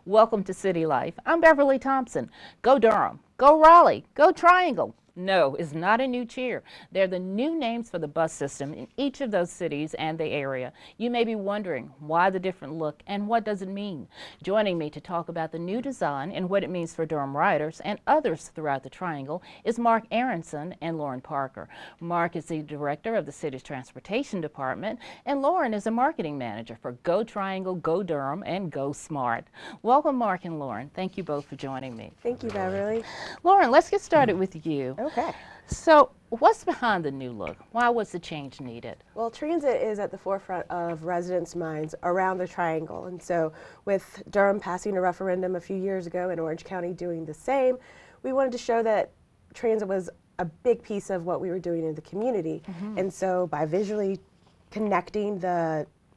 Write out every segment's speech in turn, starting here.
Welcome to City Life. I'm Beverly Thompson. Go Durham, go Raleigh, go Triangle. No, it's not a new cheer. They're the new names for the bus system in each of those cities and the area. You may be wondering why the different look and what does it mean. Joining me to talk about the new design and what it means for Durham riders and others throughout the Triangle is Mark Ahrendsen and Lauren Parker. Mark is the director of the city's transportation department, and Lauren is a marketing manager for GoTriangle, GoDurham, and GoSmart. Welcome, Mark and Lauren. Thank you both for joining me. Thank you, Beverly. Lauren, let's get started with you. Okay. So what's behind the new look? Why was the change needed? Well, transit is at the forefront of residents' minds around the Triangle. And so with Durham passing a referendum a few years ago and Orange County doing the same, we wanted to show that transit was a big piece of what we were doing in the community. And so by visually connecting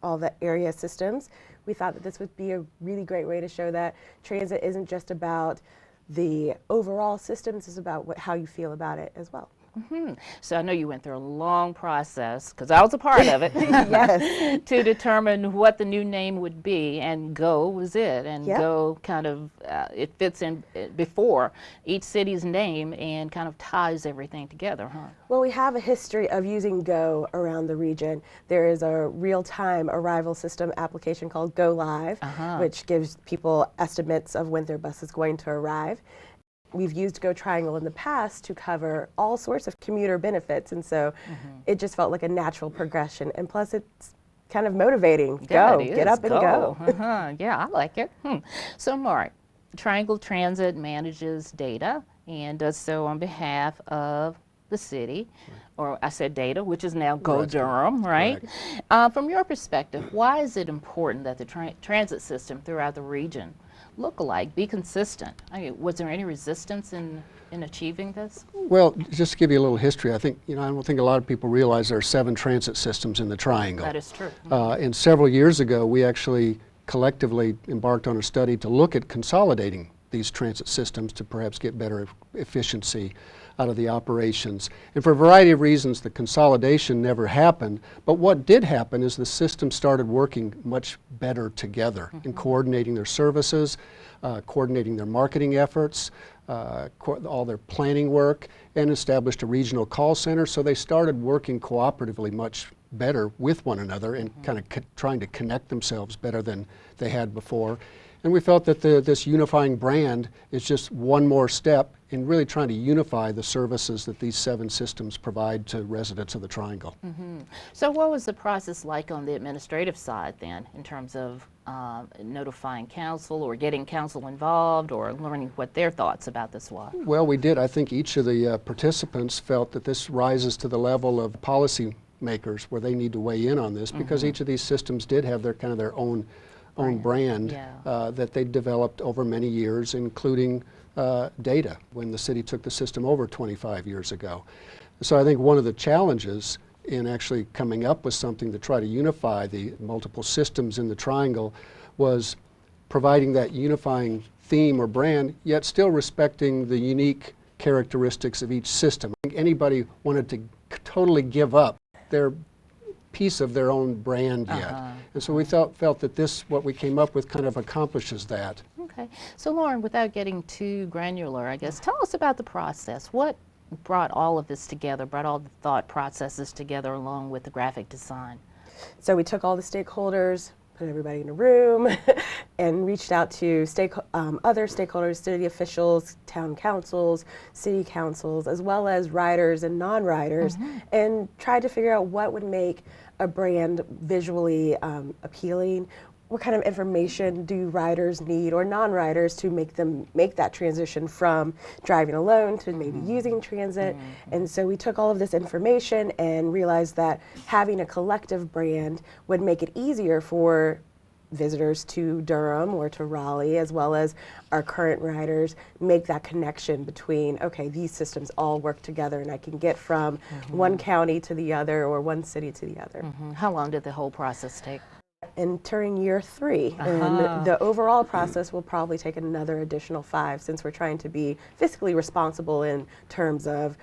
all the area systems, we thought that this would be a really great way to show that transit isn't just about the overall systems, is about how you feel about it as well. So I know you went through a long process, because I was a part of it, Yes. to determine what the new name would be, and Go was it. And Yep. Go kind of, it fits in before each city's name and kind of ties everything together, huh? Well, we have a history of using Go around the region. There is a real-time arrival system application called GoLive, which gives people estimates of when their bus is going to arrive. We've used GoTriangle in the past to cover all sorts of commuter benefits, and so it just felt like a natural progression. And plus, it's kind of motivating. Yeah, Go, get up and go. Yeah, I like it. So, Mark, Triangle Transit manages data and does so on behalf of the city, or I said data, which is now Go Durham, right? From your perspective, why is it important that the transit system throughout the region look alike, be consistent? I mean, was there any resistance in achieving this? Well, just to give you a little history, I think, I don't think a lot of people realize there are 7 transit systems in the Triangle. That is true. And several years ago, we actually collectively embarked on a study to look at consolidating these transit systems to perhaps get better efficiency out of the operations. And for a variety of reasons, the consolidation never happened. But what did happen is the system started working much better together in coordinating their services, coordinating their marketing efforts, all their planning work, and established a regional call center. So they started working cooperatively much better with one another and kind of trying to connect themselves better than they had before. And we felt that this unifying brand is just one more step in really trying to unify the services that these 7 systems provide to residents of the Triangle. So what was the process like on the administrative side then, in terms of notifying council or getting council involved or learning what their thoughts about this was? Well, we did. I think each of the participants felt that this rises to the level of policy makers where they need to weigh in on this, because each of these systems did have their own brand that they developed over many years, including data when the city took the system over 25 years ago. So I think one of the challenges in actually coming up with something to try to unify the multiple systems in the Triangle was providing that unifying theme or brand, yet still respecting the unique characteristics of each system. I think anybody wanted to totally give up their piece of their own brand yet. And so we felt that what we came up with kind of accomplishes that. Okay. So Lauren, without getting too granular, I guess, tell us about the process. What brought all of this together, brought all the thought processes together along with the graphic design? So we took all the stakeholders, put everybody in a room, and reached out to other stakeholders, city officials, town councils, city councils, as well as riders and non-riders, and tried to figure out what would make a brand visually appealing. What kind of information do riders need, or non-riders, to make that transition from driving alone to maybe using transit? And so we took all of this information and realized that having a collective brand would make it easier for visitors to Durham or to Raleigh, as well as our current riders, make that connection between, okay, these systems all work together and I can get from one county to the other or one city to the other. How long did the whole process take? Entering year 3, and the overall process will probably take another additional 5, since we're trying to be fiscally responsible in terms of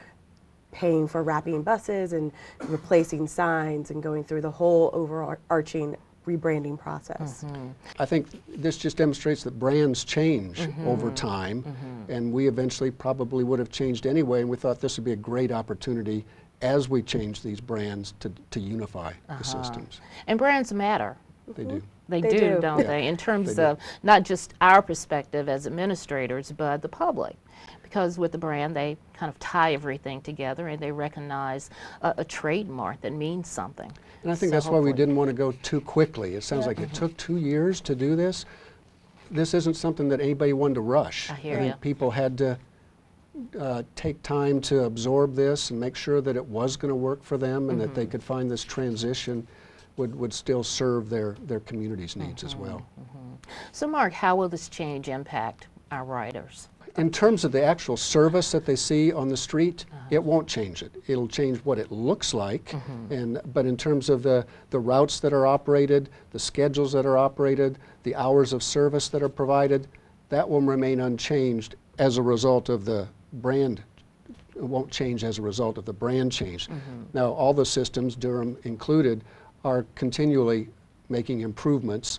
paying for wrapping buses and replacing signs and going through the whole overarching rebranding process. I think this just demonstrates that brands change over time, and we eventually probably would have changed anyway, and we thought this would be a great opportunity as we change these brands to unify the systems. And brands matter. They do. They They do, do. don't Yeah, they? In terms they do. of not just our perspective as administrators, but the public. Because with the brand, they kind of tie everything together and they recognize a trademark that means something. And I think So that's why we hopefully- didn't want to go too quickly. It sounds like it took 2 years to do this. This isn't something that anybody wanted to rush. I hear think ya. people had to take time to absorb this and make sure that it was going to work for them and that they could find this transition would still serve their community's needs as well. So Mark, how will this change impact our riders? In terms of the actual service that they see on the street, it won't change it. It'll change what it looks like, but in terms of the routes that are operated, the schedules that are operated, the hours of service that are provided, that will remain unchanged as a result of the brand. It won't change as a result of the brand change. Now, all the systems, Durham included, are continually making improvements.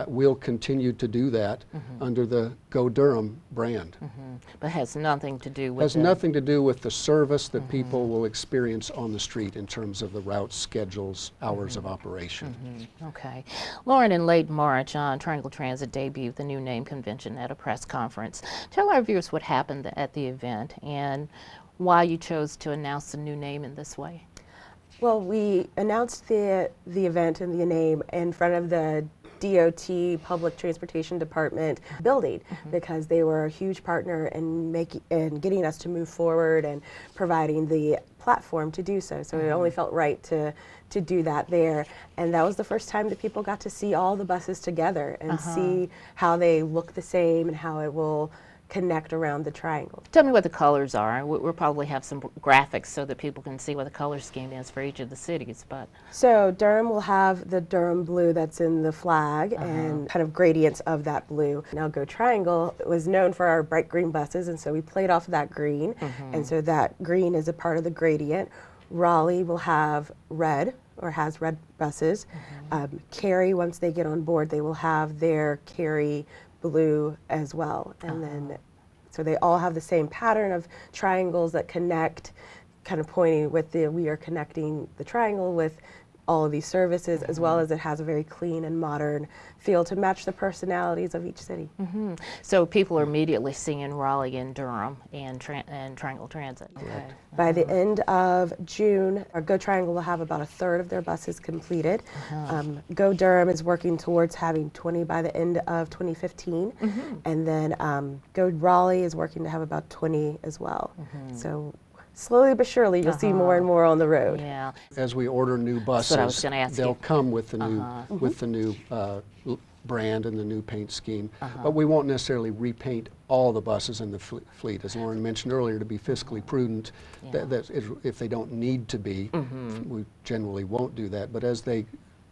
We'll continue to do that under the GoDurham brand. But has nothing to do with Has the- nothing to do with the service that people will experience on the street in terms of the routes, schedules, hours of operation. Okay. Lauren, in late March, Triangle Transit debuted the new name convention at a press conference. Tell our viewers what happened at the event and why you chose to announce the new name in this way. Well, we announced the event and the name in front of the DOT Public Transportation Department building because they were a huge partner in getting us to move forward and providing the platform to do so. So it only felt right to do that there. And that was the first time that people got to see all the buses together and see how they look the same and how it will connect around the triangle. Tell me what the colors are. We'll probably have some graphics so that people can see what the color scheme is for each of the cities. But So Durham will have the Durham blue that's in the flag and kind of gradients of that blue. Now GoTriangle was known for our bright green buses, and so we played off of that green, and so that green is a part of the gradient. Raleigh will have red, or has red buses. Cary, once they get on board, they will have their Cary blue as well. And then, so they all have the same pattern of triangles that connect, kind of pointing with we are connecting the triangle with all of these services, as well as it has a very clean and modern feel to match the personalities of each city. so people are immediately seeing Raleigh and Durham and Triangle Transit. Okay. By the end of June, our GoTriangle will have about a third of their buses completed. GoDurham is working towards having 20 by the end of 2015. And then GoRaleigh is working to have about 20 as well. So slowly but surely, you'll see more and more on the road. Yeah. As we order new buses, what I was gonna ask they'll you. come with the new brand and the new paint scheme. But we won't necessarily repaint all the buses in the fleet. As Lauren mentioned earlier, to be fiscally prudent, that if they don't need to be, we generally won't do that. But as they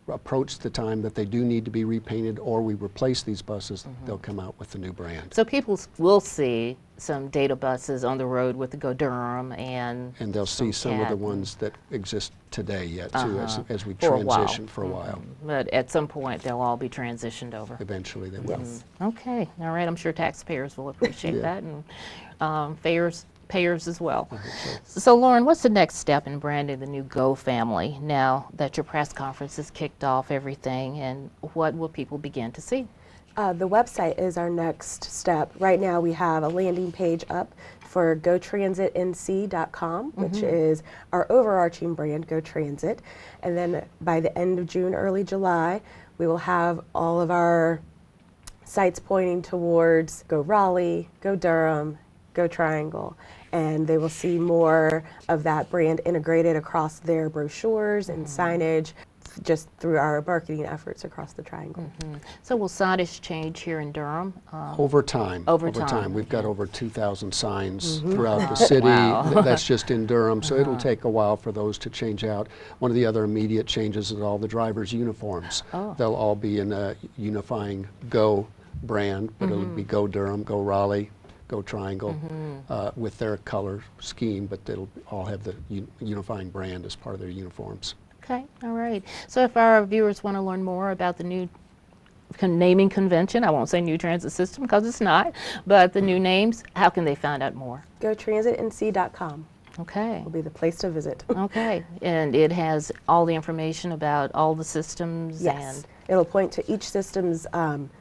approach the time that they do need to be repainted or we replace these buses, they'll come out with the new brand. So people will see some data buses on the road with the GoDurham and they'll see some of the CAT. ones that exist today yet too, as we For a while. transition for a while. But at some point, they'll all be transitioned over. Eventually they will. Okay, all right. I'm sure taxpayers will appreciate that, and payers as well. So Lauren, what's the next step in branding the new Go family now that your press conference has kicked off everything, and what will people begin to see? The website is our next step. Right now we have a landing page up for GoTransitNC.com, which is our overarching brand, GoTransit. And then by the end of June, early July, we will have all of our sites pointing towards GoRaleigh, GoDurham, GoTriangle, and they will see more of that brand integrated across their brochures and signage just through our marketing efforts across the triangle. So will signage change here in Durham? Over time. Over time, We've got over 2,000 signs throughout the city. That's just in Durham, so it'll take a while for those to change out. One of the other immediate changes is all the drivers' uniforms. They'll all be in a unifying Go brand, but it'll be Go Durham, Go Raleigh, Go Triangle with their color scheme, but they'll all have the unifying brand as part of their uniforms. Okay, all right. So if our viewers want to learn more about the new naming convention, I won't say new transit system because it's not, but the new names, how can they find out more? GoTransitNC.com Okay. will be the place to visit. Okay, and it has all the information about all the systems? Yes, And it'll point to each system's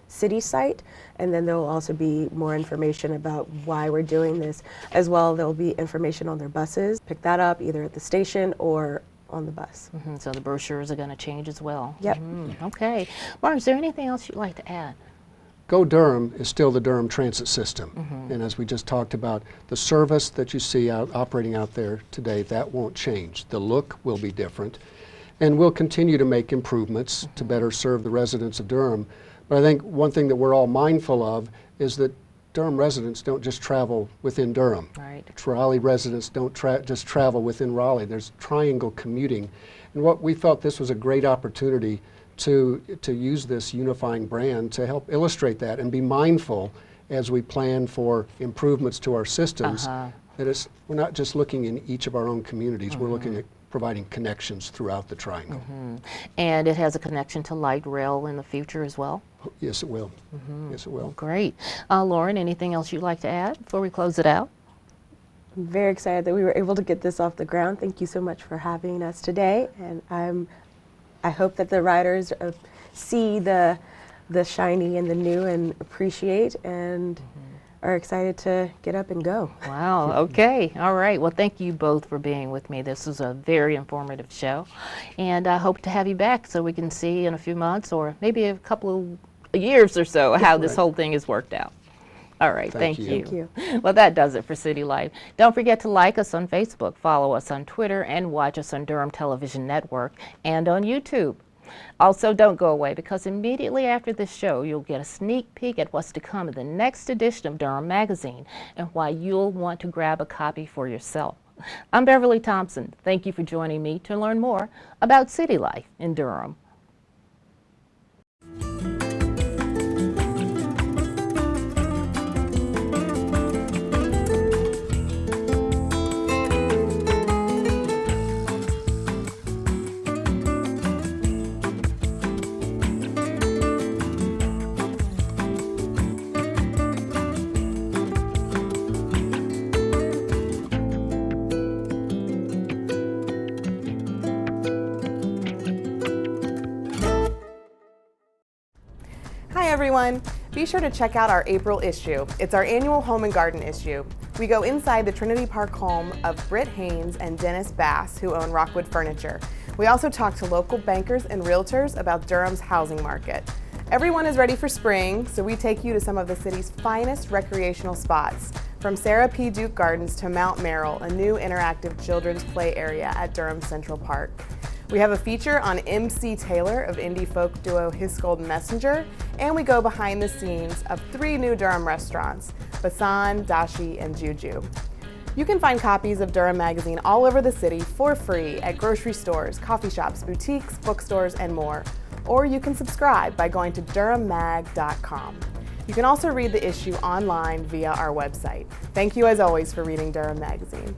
city site, and then there will also be more information about why we're doing this. As well, there'll be information on their buses. Pick that up either at the station or on the bus. so the brochures are going to change as well? Yep. Okay. Mark, is there anything else you'd like to add? GoDurham is still the Durham transit system. And as we just talked about, the service that you see operating out there today, that won't change. The look will be different. And we'll continue to make improvements to better serve the residents of Durham. But I think one thing that we're all mindful of is that Durham residents don't just travel within Durham. Right. Raleigh residents don't just travel within Raleigh. There's triangle commuting. And what we felt this was a great opportunity to use this unifying brand to help illustrate that and be mindful as we plan for improvements to our systems. That we're not just looking in each of our own communities, we're looking at providing connections throughout the triangle. And it has a connection to light rail in the future as well? Yes, it will. Yes, it will. Great. Lauren, anything else you'd like to add before we close it out? I'm very excited that we were able to get this off the ground. Thank you so much for having us today, and I hope that the riders see the shiny and the new and appreciate and are excited to get up and go. Wow, okay, all right. Well, thank you both for being with me. This was a very informative show, and I hope to have you back so we can see in a few months or maybe a couple of years or so how this whole thing has worked out. All right, thank you. Thank you. Well, that does it for City Life. Don't forget to like us on Facebook, follow us on Twitter, and watch us on Durham Television Network and on YouTube. Also, don't go away because immediately after this show, you'll get a sneak peek at what's to come in the next edition of Durham Magazine and why you'll want to grab a copy for yourself. I'm Beverly Thompson. Thank you for joining me to learn more about city life in Durham. Hi everyone! Be sure to check out our April issue. It's our annual home and garden issue. We go inside the Trinity Park home of Britt Haynes and Dennis Bass, who own Rockwood Furniture. We also talk to local bankers and realtors about Durham's housing market. Everyone is ready for spring, so we take you to some of the city's finest recreational spots. From Sarah P. Duke Gardens to Mount Merrill, a new interactive children's play area at Durham Central Park. We have a feature on MC Taylor of indie folk duo His Golden Messenger, and we go behind the scenes of 3 new Durham restaurants, Basan, Dashi, and Juju. You can find copies of Durham Magazine all over the city for free at grocery stores, coffee shops, boutiques, bookstores, and more. Or you can subscribe by going to durhammag.com. You can also read the issue online via our website. Thank you as always for reading Durham Magazine.